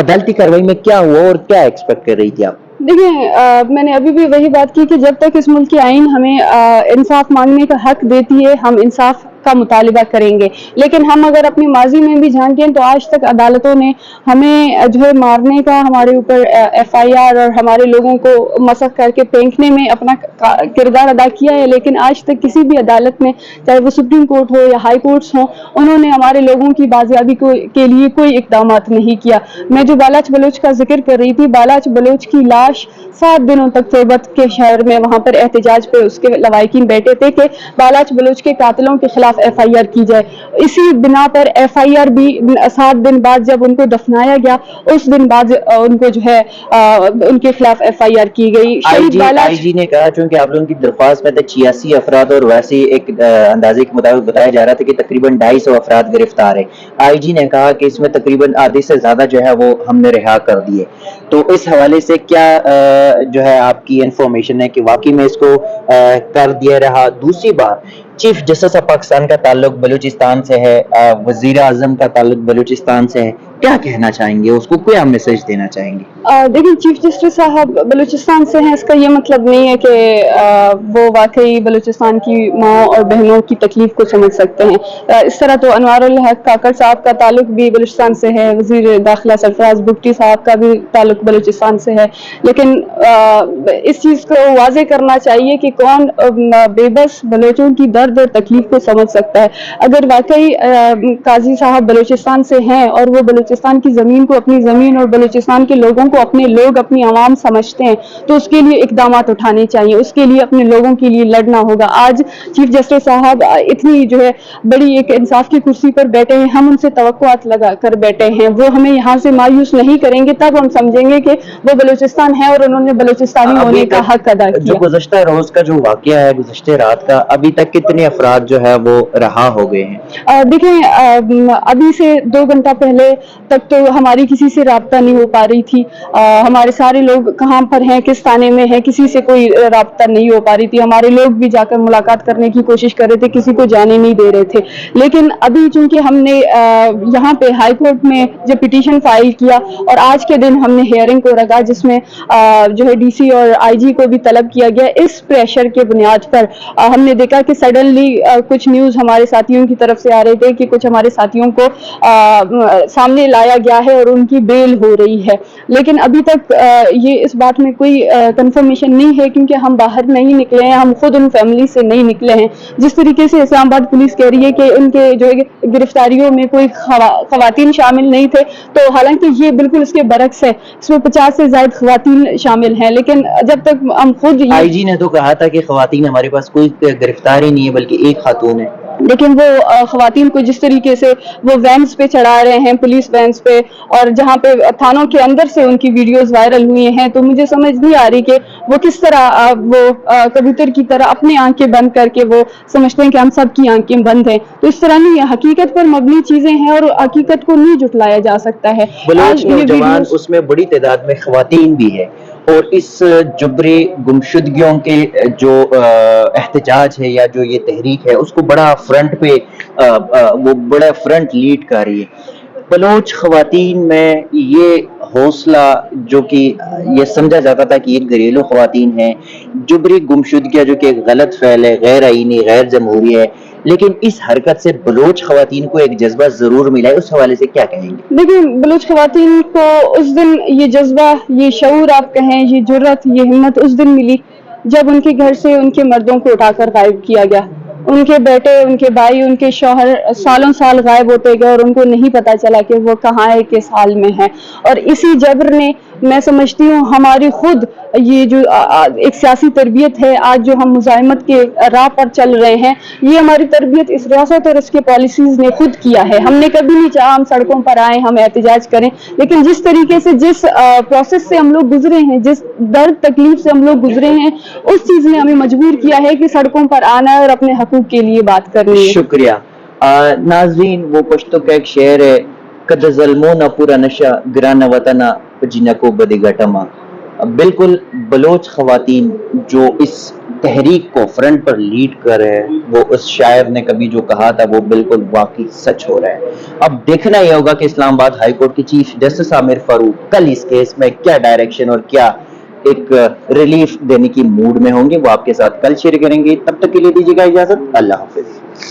عدالتی کارروائی میں کیا ہوا اور کیا ایکسپیکٹ کر رہی تھی آپ؟ دیکھیں میں نے ابھی بھی وہی بات کی کہ جب تک اس ملک کی آئین ہمیں انصاف مانگنے کا حق دیتی ہے ہم انصاف کا مطالبہ کریں گے، لیکن ہم اگر اپنی ماضی میں بھی جھانکیں تو آج تک عدالتوں نے ہمیں جو ہے مارنے کا ہمارے اوپر ایف آئی آر اور ہمارے لوگوں کو مسخ کر کے پھینکنے میں اپنا کردار ادا کیا ہے، لیکن آج تک کسی بھی عدالت نے چاہے وہ سپریم کورٹ ہو یا ہائی کورٹس ہوں انہوں نے ہمارے لوگوں کی بازیابی کے لیے کوئی اقدامات نہیں کیا۔ میں جو بالاچ بلوچ کا ذکر کر رہی تھی، بالاچ بلوچ کی لاش 7 دنوں تک تربت کے شہر میں وہاں پر احتجاج پہ اس کے لوائقین بیٹھے تھے کہ بالاچ بلوچ کے قاتلوں کے خلاف ایف آئی آر کی جائے۔ اسی بنا پر ایف آئی آر بھی 7 دن بعد جب ان کو دفنایا گیا اس دن بعد ان کو جو ہے ان کے خلاف ایف آئی آر کی گئی۔ آئی جی نے کہا چونکہ آپ لوگوں کی درخواست میں 86 افراد اور ویسے ایک اندازے کے مطابق بتایا جا رہا تھا کہ تقریباً 250 افراد گرفتار ہیں۔ آئی جی نے کہا کہ اس میں تقریباً آدھے سے زیادہ جو ہے وہ ہم نے رہا کر دیے، تو اس حوالے سے کیا جو ہے آپ کی انفارمیشن ہے کہ واقعی میں اس کو کر دیا رہا؟ دوسری بات، چیف جسٹس آف پاکستان کا تعلق بلوچستان سے ہے، وزیر اعظم کا تعلق بلوچستان سے ہے، کیا کہنا چاہیں گے؟ اس کو کیا میسج دینا چاہیں گے؟ دیکھیں چیف جسٹس صاحب بلوچستان سے ہیں، اس کا یہ مطلب نہیں ہے کہ وہ واقعی بلوچستان کی ماں اور بہنوں کی تکلیف کو سمجھ سکتے ہیں۔ اس طرح تو انوار الحق کاکڑ صاحب کا تعلق بھی بلوچستان سے ہے، وزیر داخلہ سرفراز بگٹی صاحب کا بھی تعلق بلوچستان سے ہے، لیکن اس چیز کو واضح کرنا چاہیے کہ کون بے بس بلوچوں کی درد اور تکلیف کو سمجھ سکتا ہے۔ اگر واقعی قاضی صاحب بلوچستان سے ہیں اور وہ بلوچستان کی زمین کو اپنی زمین اور بلوچستان کے لوگوں کو اپنے لوگ اپنی عوام سمجھتے ہیں تو اس کے لیے اقدامات اٹھانے چاہیے، اس کے لیے اپنے لوگوں کے لیے لڑنا ہوگا۔ آج چیف جسٹس صاحب اتنی جو ہے بڑی ایک انصاف کی کرسی پر بیٹھے ہیں، ہم ان سے توقعات لگا کر بیٹھے ہیں، وہ ہمیں یہاں سے مایوس نہیں کریں گے، تب ہم سمجھیں گے کہ وہ بلوچستان ہے اور انہوں نے بلوچستانی ہونے کا حق ادا کیا۔ جو گزشتہ روز کا جو واقعہ ہے، گزشتہ رات کا، ابھی تک کتنے افراد جو ہے وہ رہا ہو گئے ہیں؟ دیکھیں ابھی سے 2 گھنٹہ پہلے تک تو ہماری کسی سے رابطہ نہیں ہو پا رہی تھی، ہمارے سارے لوگ کہاں پر ہیں، کس تانے میں ہیں، کسی سے کوئی رابطہ نہیں ہو پا رہی تھی، ہمارے لوگ بھی جا کر ملاقات کرنے کی کوشش کر رہے تھے، کسی کو جانے نہیں دے رہے تھے، لیکن ابھی چونکہ ہم نے یہاں پہ ہائی کورٹ میں جو پٹیشن فائل کیا اور آج کے دن ہم نے ہیئرنگ کو رکھا جس میں جو ہے ڈی سی اور آئی جی کو بھی طلب کیا گیا، اس پریشر کے بنیاد پر ہم نے دیکھا کہ سڈنلی کچھ نیوز ہمارے ساتھیوں کی طرف سے آ رہے تھے کہ کچھ ہمارے ساتھیوں کو سامنے لایا گیا ہے اور ان کی بیل ہو رہی ہے، لیکن ابھی تک یہ اس بات میں کوئی کنفرمیشن نہیں ہے کیونکہ ہم باہر نہیں نکلے ہیں، ہم خود ان فیملی سے نہیں نکلے ہیں۔ جس طریقے سے اسلام آباد پولیس کہہ رہی ہے کہ ان کے جو گرفتاریوں میں کوئی خواتین شامل نہیں تھے، تو حالانکہ یہ بالکل اس کے برعکس ہے، اس میں 50 سے زائد خواتین شامل ہیں، لیکن جب تک ہم خود آئی جی نے تو کہا تھا کہ خواتین ہمارے پاس کوئی گرفتار ہی نہیں ہے بلکہ ایک خاتون ہے، لیکن وہ خواتین کو جس طریقے سے وہ وینز پہ چڑھا رہے ہیں، پولیس وینز پہ، اور جہاں پہ تھانوں کے اندر سے ان کی ویڈیوز وائرل ہوئی ہیں، تو مجھے سمجھ نہیں آ رہی کہ وہ کس طرح وہ کبوتر کی طرح اپنی آنکھیں بند کر کے وہ سمجھتے ہیں کہ ہم سب کی آنکھیں بند ہیں، تو اس طرح نہیں ہے، حقیقت پر مبنی چیزیں ہیں اور حقیقت کو نہیں جھٹلایا جا سکتا ہے۔ بلوچ نوجوان اس میں بڑی تعداد میں خواتین بھی ہے، اور اس جبری گمشدگیوں کے جو احتجاج ہے یا جو یہ تحریک ہے اس کو بڑا فرنٹ پہ وہ بڑا فرنٹ لیڈ کر رہی ہے۔ بلوچ خواتین میں یہ حوصلہ جو کہ یہ سمجھا جاتا تھا کہ یہ گھریلو خواتین ہیں، جبری گمشدگیاں جو کہ ایک غلط فعل ہے، غیر آئینی، غیر جمہوری ہے، لیکن اس حرکت سے بلوچ خواتین کو ایک جذبہ ضرور ملا ہے، اس حوالے سے کیا کہیں گے؟ لیکن بلوچ خواتین کو اس دن یہ جذبہ، یہ شعور آپ کہیں، یہ جرت، یہ ہمت اس دن ملی جب ان کے گھر سے ان کے مردوں کو اٹھا کر غائب کیا گیا، ان کے بیٹے، ان کے بھائی، ان کے شوہر سالوں سال غائب ہوتے گئے اور ان کو نہیں پتا چلا کہ وہ کہاں ہے، کس حال میں ہے، اور اسی جبر نے میں سمجھتی ہوں ہماری خود یہ جو ایک سیاسی تربیت ہے، آج جو ہم مزاحمت کے راہ پر چل رہے ہیں، یہ ہماری تربیت اس ریاست اور اس کے پالیسیز نے خود کیا ہے۔ ہم نے کبھی نہیں چاہا ہم سڑکوں پر آئیں، ہم احتجاج کریں، لیکن جس طریقے سے جس پروسیس سے ہم لوگ گزرے ہیں، جس درد تکلیف سے ہم لوگ گزرے ہیں، اس چیز نے ہمیں مجبور کیا ہے کہ سڑکوں پر آنا ہے اور اپنے حقوق کے لیے بات کرنی ہے۔ شکریہ۔ ناظرین، وہ پشتو کا ایک شعر ہے، کد ظلمونا پورا نشہ گرانا وطنا پجینا کو بدی گٹما، بالکل بلوچ خواتین جو اس تحریک کو فرنٹ پر لیڈ کر رہے ہیں، وہ اس شاعر نے کبھی جو کہا تھا وہ بالکل واقعی سچ ہو رہا ہے۔ اب دیکھنا یہ ہوگا کہ اسلام آباد ہائی کورٹ کی چیف جسٹس عامر فاروق کل اس کیس میں کیا ڈائریکشن اور کیا ایک ریلیف دینے کی موڈ میں ہوں گے، وہ آپ کے ساتھ کل شیئر کریں گے۔ تب تک کے لیے دیجیے گا اجازت، اللہ حافظ۔